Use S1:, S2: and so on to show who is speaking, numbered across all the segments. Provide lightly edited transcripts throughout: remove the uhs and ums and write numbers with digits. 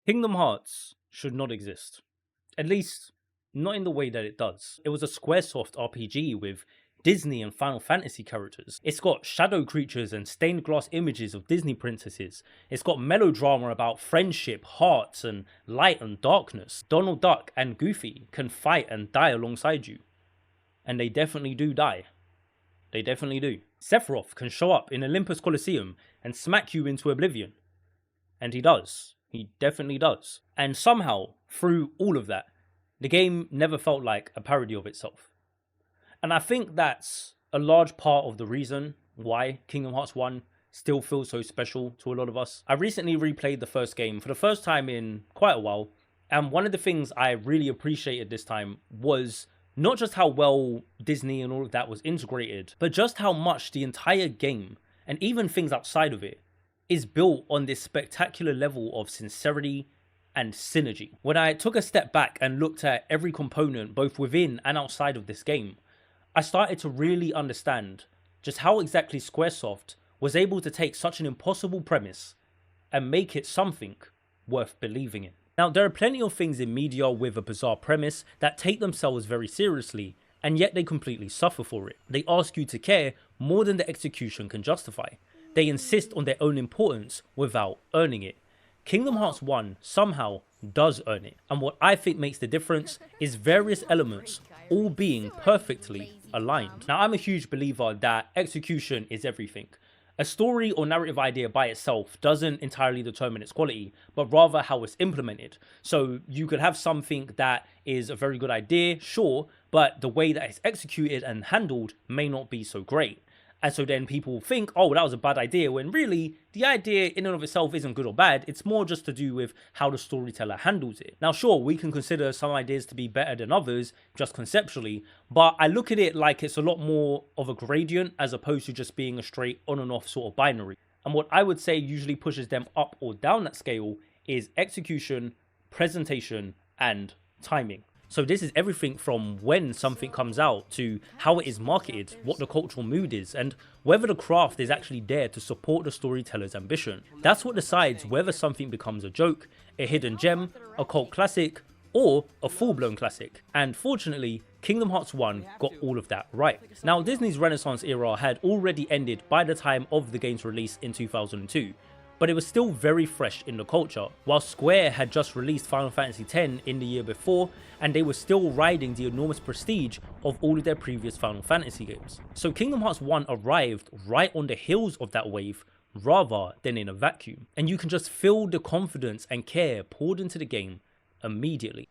S1: Kingdom Hearts should not exist. At least, not in the way that it does. It was a Squaresoft RPG with Disney and Final Fantasy characters. It's got shadow creatures and stained glass images of Disney princesses. It's got melodrama about friendship, hearts, and light and darkness. Donald Duck and Goofy can fight and die alongside you. And they definitely do die. They definitely do. Sephiroth can show up in Olympus Coliseum and smack you into oblivion. And he does. He definitely does. And somehow, through all of that, the game never felt like a parody of itself. And I think that's a large part of the reason why Kingdom Hearts 1 still feels so special to a lot of us. I recently replayed the first game for the first time in quite a while, and one of the things I really appreciated this time was not just how well Disney and all of that was integrated, but just how much the entire game, and even things outside of it, is built on this spectacular level of sincerity and synergy. When I took a step back and looked at every component both within and outside of this game, I started to really understand just how exactly Squaresoft was able to take such an impossible premise and make it something worth believing in. Now, there are plenty of things in media with a bizarre premise that take themselves very seriously, and yet they completely suffer for it. They ask you to care more than the execution can justify. They insist on their own importance without earning it. Kingdom Hearts 1 somehow does earn it, and what I think makes the difference is various elements all being perfectly aligned. Now, I'm a huge believer that execution is everything. A story or narrative idea by itself doesn't entirely determine its quality, but rather how it's implemented. So you could have something that is a very good idea, sure, but the way that it's executed and handled may not be so great. And so then people think, oh, that was a bad idea, when really the idea in and of itself isn't good or bad. It's more just to do with how the storyteller handles it. Now, sure, we can consider some ideas to be better than others, just conceptually, but I look at it like it's a lot more of a gradient as opposed to just being a straight on and off sort of binary. And what I would say usually pushes them up or down that scale is execution, presentation, and timing. So this is everything from when something comes out to how it is marketed, what the cultural mood is, and whether the craft is actually there to support the storyteller's ambition. That's what decides whether something becomes a joke, a hidden gem, a cult classic, or a full-blown classic. And fortunately, Kingdom Hearts 1 got all of that right. Now, Disney's Renaissance era had already ended by the time of the game's release in 2002. But it was still very fresh in the culture, while Square had just released Final Fantasy X in the year before, and they were still riding the enormous prestige of all of their previous Final Fantasy games. So Kingdom Hearts 1 arrived right on the heels of that wave, rather than in a vacuum, and you can just feel the confidence and care poured into the game immediately.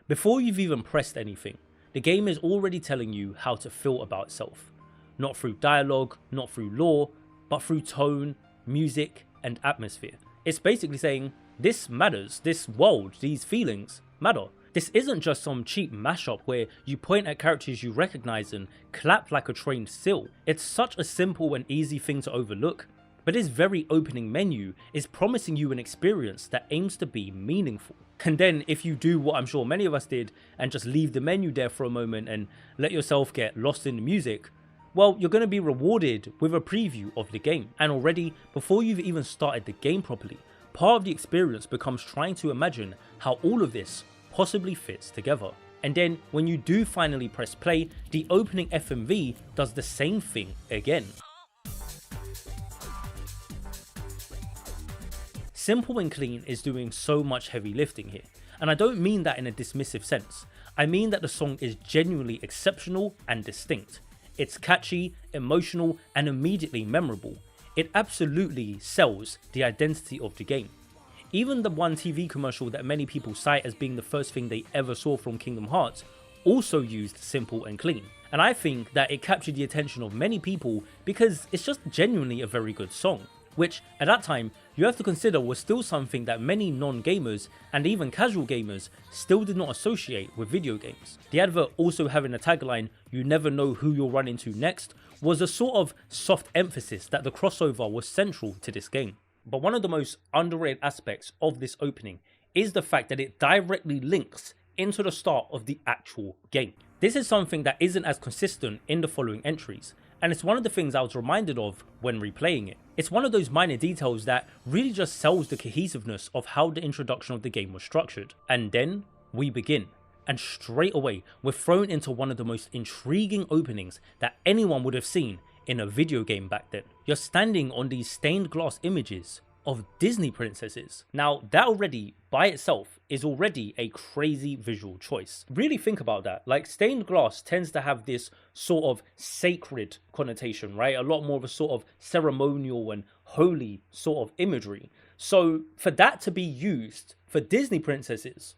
S1: Before you've even pressed anything, the game is already telling you how to feel about itself. Not through dialogue, not through lore, but through tone, music, and atmosphere. It's basically saying, this matters, this world, these feelings matter. This isn't just some cheap mashup where you point at characters you recognize and clap like a trained seal. It's such a simple and easy thing to overlook, but this very opening menu is promising you an experience that aims to be meaningful. And then if you do what I'm sure many of us did and just leave the menu there for a moment and let yourself get lost in the music, well, you're going to be rewarded with a preview of the game. And already, before you've even started the game properly, part of the experience becomes trying to imagine how all of this possibly fits together. And then when you do finally press play, the opening FMV does the same thing again. Simple and Clean is doing so much heavy lifting here, and I don't mean that in a dismissive sense. I mean that the song is genuinely exceptional and distinct. It's catchy, emotional, and immediately memorable. It absolutely sells the identity of the game. Even the one TV commercial that many people cite as being the first thing they ever saw from Kingdom Hearts also used Simple and Clean. And I think that it captured the attention of many people because it's just genuinely a very good song, which at that time you have to consider was still something that many non-gamers and even casual gamers still did not associate with video games. The advert also having a tagline, "You never know who you'll run into next," was a sort of soft emphasis that the crossover was central to this game. But one of the most underrated aspects of this opening is the fact that it directly links into the start of the actual game. This is something that isn't as consistent in the following entries, and it's one of the things I was reminded of when replaying it. It's one of those minor details that really just sells the cohesiveness of how the introduction of the game was structured. And then we begin, and straight away we're thrown into one of the most intriguing openings that anyone would have seen in a video game back then. You're standing on these stained glass images of Disney princesses. Now that already by itself is already a crazy visual choice. Really think about that. Like, stained glass tends to have this sort of sacred connotation, right? A lot more of a sort of ceremonial and holy sort of imagery. So for that to be used for Disney princesses,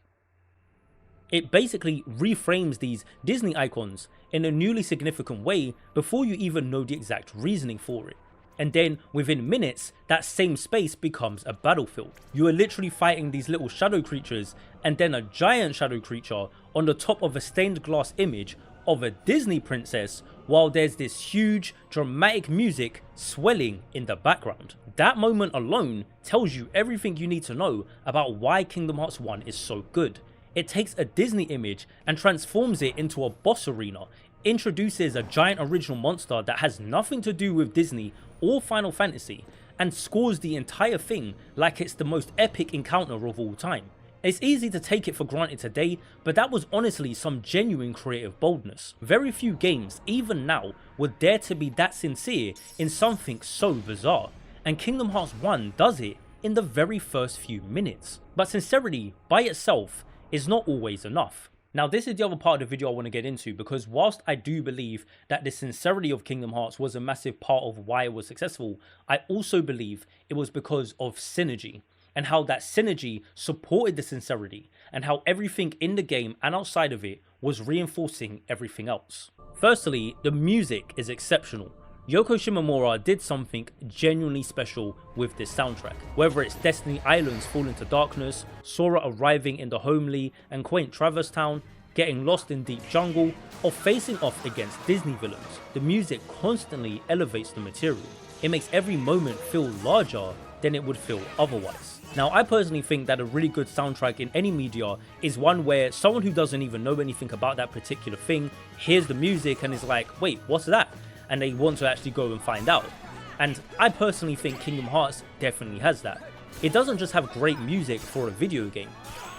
S1: it basically reframes these Disney icons in a newly significant way before you even know the exact reasoning for it. And then within minutes, that same space becomes a battlefield. You are literally fighting these little shadow creatures and then a giant shadow creature on the top of a stained glass image of a Disney princess, while there's this huge dramatic music swelling in the background. That moment alone tells you everything you need to know about why Kingdom Hearts 1 is so good. It takes a Disney image and transforms it into a boss arena, introduces a giant original monster that has nothing to do with Disney or Final Fantasy, and scores the entire thing like it's the most epic encounter of all time. It's easy to take it for granted today, but that was honestly some genuine creative boldness. Very few games, even now, would dare to be that sincere in something so bizarre, and Kingdom Hearts 1 does it in the very first few minutes. But sincerity by itself is not always enough. Now this is the other part of the video I want to get into, because whilst I do believe that the sincerity of Kingdom Hearts was a massive part of why it was successful, I also believe it was because of synergy, and how that synergy supported the sincerity, and how everything in the game and outside of it was reinforcing everything else. Firstly, the music is exceptional. Yoko Shimomura did something genuinely special with this soundtrack. Whether it's Destiny Islands Fall into Darkness, Sora arriving in the homely and quaint Traverse Town, getting lost in deep jungle, or facing off against Disney villains, the music constantly elevates the material. It makes every moment feel larger than it would feel otherwise. Now I personally think that a really good soundtrack in any media is one where someone who doesn't even know anything about that particular thing hears the music and is like, wait, what's that? And they want to actually go and find out. And I personally think Kingdom Hearts definitely has that. It doesn't just have great music for a video game,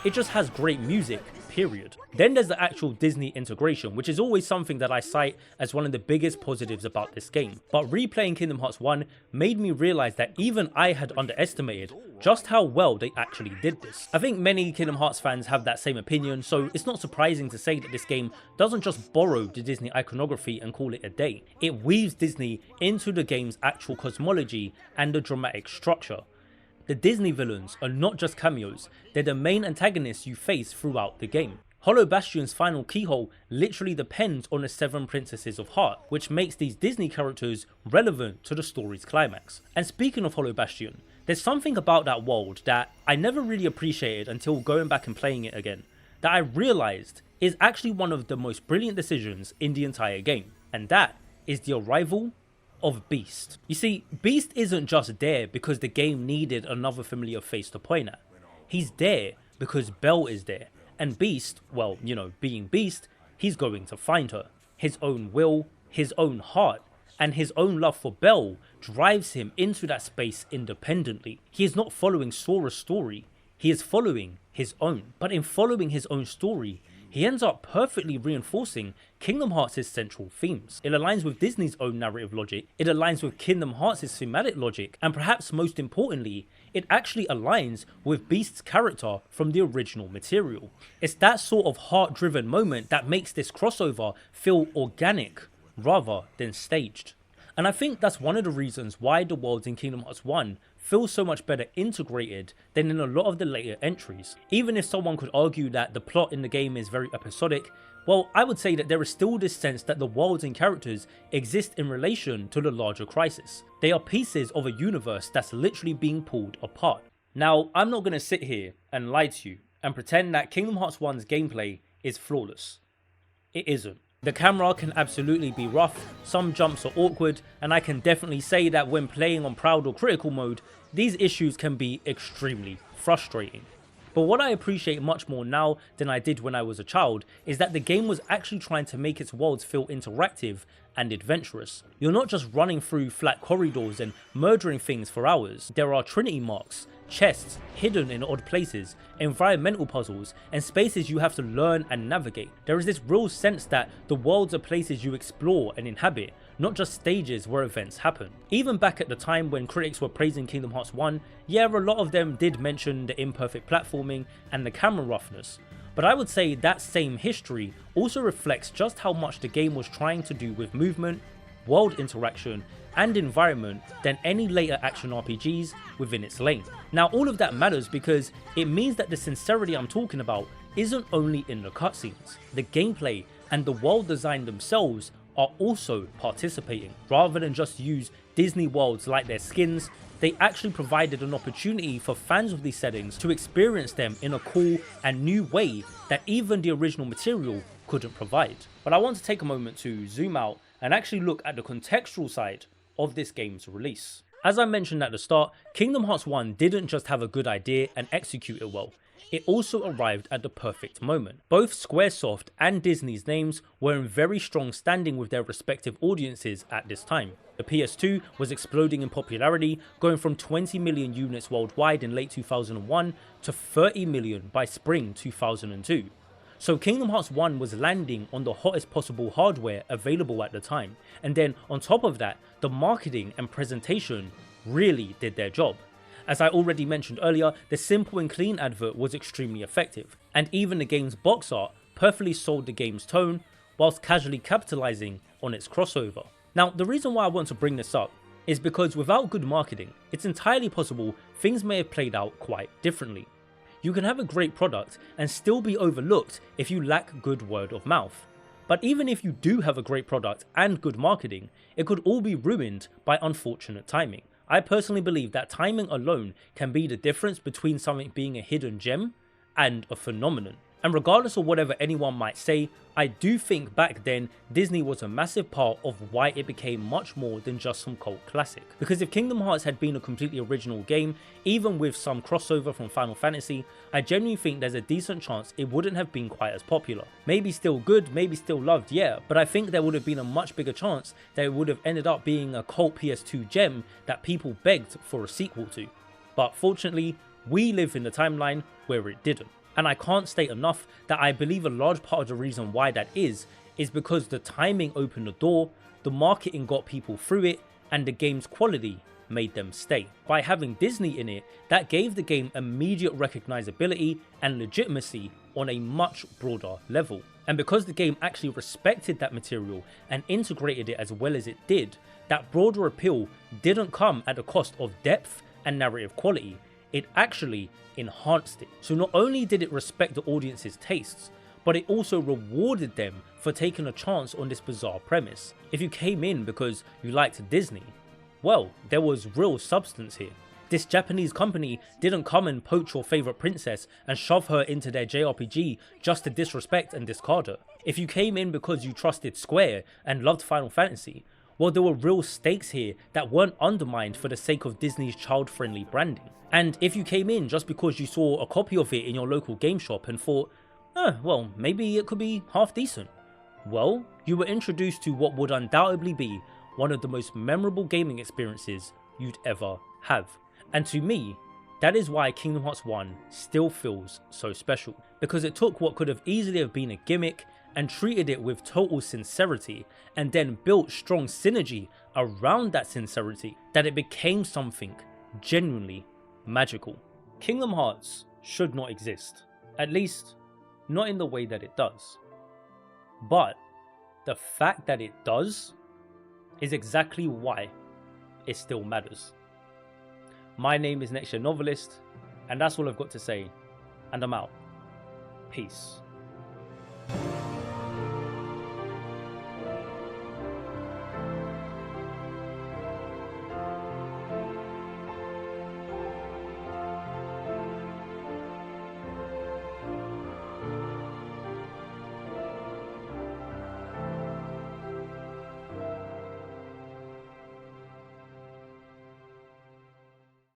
S1: it just has great music, period. Then there's the actual Disney integration, which is always something that I cite as one of the biggest positives about this game. But replaying Kingdom Hearts 1 made me realize that even I had underestimated just how well they actually did this. I think many Kingdom Hearts fans have that same opinion, so it's not surprising to say that this game doesn't just borrow the Disney iconography and call it a day. It weaves Disney into the game's actual cosmology and the dramatic structure. The Disney villains are not just cameos, they're the main antagonists you face throughout the game. Hollow Bastion's final keyhole literally depends on the 7 Princesses of Heart, which makes these Disney characters relevant to the story's climax. And speaking of Hollow Bastion, there's something about that world that I never really appreciated until going back and playing it again, that I realized is actually one of the most brilliant decisions in the entire game, and that is the arrival of Beast. You see, Beast isn't just there because the game needed another familiar face to point at. He's there because Belle is there, and Beast, well, you know, being Beast, he's going to find her. His own will, his own heart, and his own love for Belle drives him into that space independently. He is not following Sora's story, he is following his own. But in following his own story, he ends up perfectly reinforcing Kingdom Hearts' central themes. It aligns with Disney's own narrative logic, it aligns with Kingdom Hearts' thematic logic, and perhaps most importantly, it actually aligns with Beast's character from the original material. It's that sort of heart-driven moment that makes this crossover feel organic rather than staged. And I think that's one of the reasons why the worlds in Kingdom Hearts 1 feel so much better integrated than in a lot of the later entries. Even if someone could argue that the plot in the game is very episodic, well, I would say that there is still this sense that the worlds and characters exist in relation to the larger crisis. They are pieces of a universe that's literally being pulled apart. Now, I'm not going to sit here and lie to you and pretend that Kingdom Hearts 1's gameplay is flawless. It isn't. The camera can absolutely be rough, some jumps are awkward, and I can definitely say that when playing on proud or critical mode, these issues can be extremely frustrating. But what I appreciate much more now than I did when I was a child is that the game was actually trying to make its worlds feel interactive and adventurous. You're not just running through flat corridors and murdering things for hours. There are trinity marks, chests hidden in odd places, environmental puzzles, and spaces you have to learn and navigate. There is this real sense that the worlds are places you explore and inhabit, not just stages where events happen. Even back at the time when critics were praising Kingdom Hearts 1, yeah, a lot of them did mention the imperfect platforming and the camera roughness. But I would say that same history also reflects just how much the game was trying to do with movement, world interaction, and environment than any later action RPGs within its lane. Now all of that matters because it means that the sincerity I'm talking about isn't only in the cutscenes. The gameplay and the world design themselves are also participating. Rather than just use Disney worlds like their skins, they actually provided an opportunity for fans of these settings to experience them in a cool and new way that even the original material couldn't provide. But I want to take a moment to zoom out and actually look at the contextual side of this game's release. As I mentioned at the start, Kingdom Hearts 1 didn't just have a good idea and execute it well, it also arrived at the perfect moment. Both Squaresoft and Disney's names were in very strong standing with their respective audiences at this time. The PS2 was exploding in popularity, going from 20 million units worldwide in late 2001 to 30 million by spring 2002. So Kingdom Hearts 1 was landing on the hottest possible hardware available at the time, and then on top of that, the marketing and presentation really did their job. As I already mentioned earlier, the simple and clean advert was extremely effective, and even the game's box art perfectly sold the game's tone, whilst casually capitalizing on its crossover. Now, the reason why I want to bring this up is because without good marketing, it's entirely possible things may have played out quite differently. You can have a great product and still be overlooked if you lack good word of mouth. But even if you do have a great product and good marketing, it could all be ruined by unfortunate timing. I personally believe that timing alone can be the difference between something being a hidden gem and a phenomenon. And regardless of whatever anyone might say, I do think back then Disney was a massive part of why it became much more than just some cult classic. Because if Kingdom Hearts had been a completely original game, even with some crossover from Final Fantasy, I genuinely think there's a decent chance it wouldn't have been quite as popular. Maybe still good, maybe still loved, yeah, but I think there would have been a much bigger chance that it would have ended up being a cult PS2 gem that people begged for a sequel to. But fortunately, we live in the timeline where it didn't. And I can't state enough that I believe a large part of the reason why that is because the timing opened the door, the marketing got people through it, and the game's quality made them stay. By having Disney in it, that gave the game immediate recognizability and legitimacy on a much broader level. And because the game actually respected that material and integrated it as well as it did, that broader appeal didn't come at the cost of depth and narrative quality. It actually enhanced it. So not only did it respect the audience's tastes, but it also rewarded them for taking a chance on this bizarre premise. If you came in because you liked Disney, well, there was real substance here. This Japanese company didn't come and poach your favourite princess and shove her into their JRPG just to disrespect and discard her. If you came in because you trusted Square and loved Final Fantasy, well, there were real stakes here that weren't undermined for the sake of Disney's child-friendly branding. And if you came in just because you saw a copy of it in your local game shop and thought, well, maybe it could be half decent, well, you were introduced to what would undoubtedly be one of the most memorable gaming experiences you'd ever have. And to me, that is why Kingdom Hearts 1 still feels so special, because it took what could have easily have been a gimmick and treated it with total sincerity, and then built strong synergy around that sincerity that it became something genuinely magical. Kingdom Hearts should not exist, at least not in the way that it does. But the fact that it does is exactly why it still matters. My name is NextGenNovelist, and that's all I've got to say, and I'm out. Peace.